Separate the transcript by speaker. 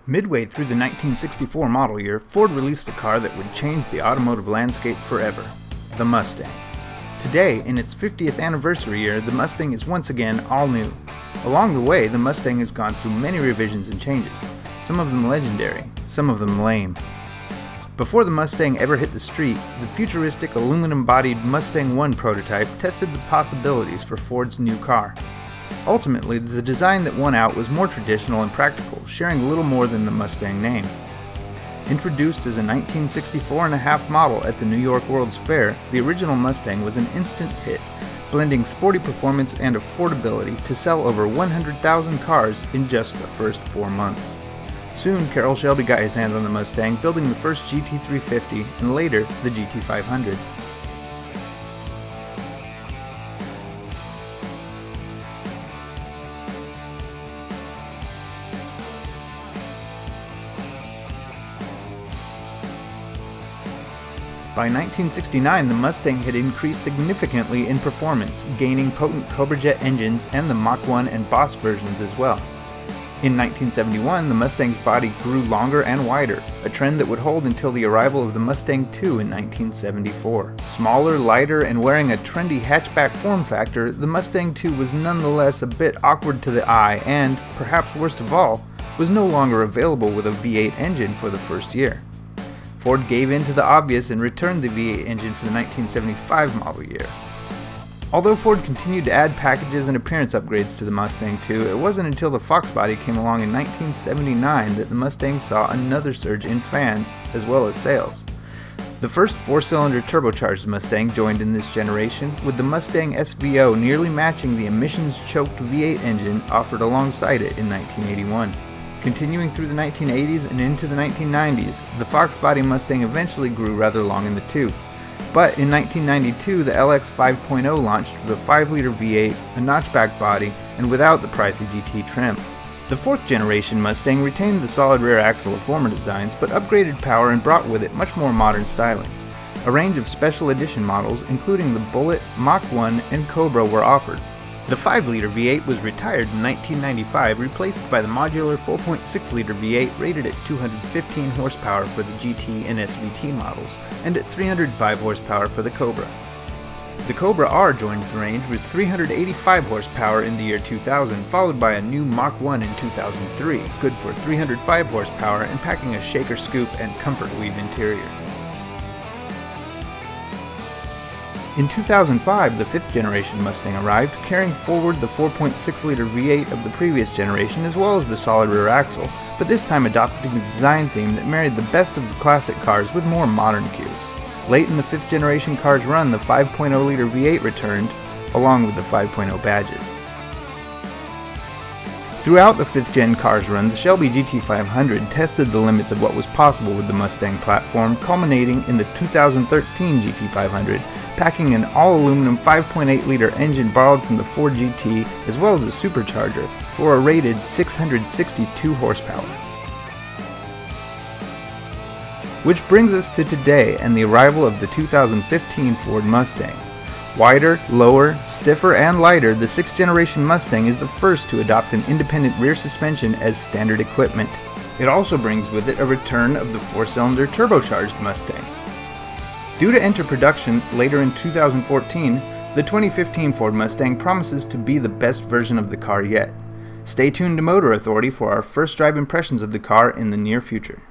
Speaker 1: Midway through the 1964 model year, Ford released a car that would change the automotive landscape forever, the Mustang. Today, in its 50th anniversary year, the Mustang is once again all new. Along the way, the Mustang has gone through many revisions and changes, some of them legendary, some of them lame. Before the Mustang ever hit the street, the futuristic aluminum-bodied Mustang 1 prototype tested the possibilities for Ford's new car. Ultimately, the design that won out was more traditional and practical, sharing little more than the Mustang name. Introduced as a 1964 and a half model at the New York World's Fair, the original Mustang was an instant hit, blending sporty performance and affordability to sell over 100,000 cars in just the first 4 months. Soon, Carroll Shelby got his hands on the Mustang, building the first GT350 and later the GT500. By 1969, the Mustang had increased significantly in performance, gaining potent Cobra Jet engines and the Mach 1 and Boss versions as well. In 1971, the Mustang's body grew longer and wider, a trend that would hold until the arrival of the Mustang II in 1974. Smaller, lighter, and wearing a trendy hatchback form factor, the Mustang II was nonetheless a bit awkward to the eye and, perhaps worst of all, was no longer available with a V8 engine for the first year. Ford gave in to the obvious and returned the V8 engine for the 1975 model year. Although Ford continued to add packages and appearance upgrades to the Mustang II, it wasn't until the Fox body came along in 1979 that the Mustang saw another surge in fans as well as sales. The first 4-cylinder turbocharged Mustang joined in this generation, with the Mustang SVO nearly matching the emissions-choked V8 engine offered alongside it in 1981. Continuing through the 1980s and into the 1990s, the Fox body Mustang eventually grew rather long in the tooth. But in 1992, the LX 5.0 launched with a 5-liter V8, a notchback body, and without the pricey GT trim. The 4th generation Mustang retained the solid rear axle of former designs, but upgraded power and brought with it much more modern styling. A range of special edition models, including the Bullet, Mach 1, and Cobra, were offered. The 5-liter V8 was retired in 1995, replaced by the modular 4.6-liter V8 rated at 215 horsepower for the GT and SVT models, and at 305 horsepower for the Cobra. The Cobra R joined the range with 385 horsepower in the year 2000, followed by a new Mach 1 in 2003, good for 305 horsepower and packing a shaker scoop and comfort weave interior. In 2005, the 5th generation Mustang arrived, carrying forward the 4.6-liter V8 of the previous generation as well as the solid rear axle, but this time adopting a design theme that married the best of the classic cars with more modern cues. Late in the 5th generation car's run, the 5.0-liter V8 returned, along with the 5.0 badges. Throughout the 5th gen car's run, the Shelby GT500 tested the limits of what was possible with the Mustang platform, culminating in the 2013 GT500, packing an all-aluminum 5.8-liter engine borrowed from the Ford GT as well as a supercharger for a rated 662 horsepower. Which brings us to today and the arrival of the 2015 Ford Mustang. Wider, lower, stiffer, and lighter, the 6th generation Mustang is the first to adopt an independent rear suspension as standard equipment. It also brings with it a return of the 4-cylinder turbocharged Mustang. Due to enter production later in 2014, the 2015 Ford Mustang promises to be the best version of the car yet. Stay tuned to Motor Authority for our first drive impressions of the car in the near future.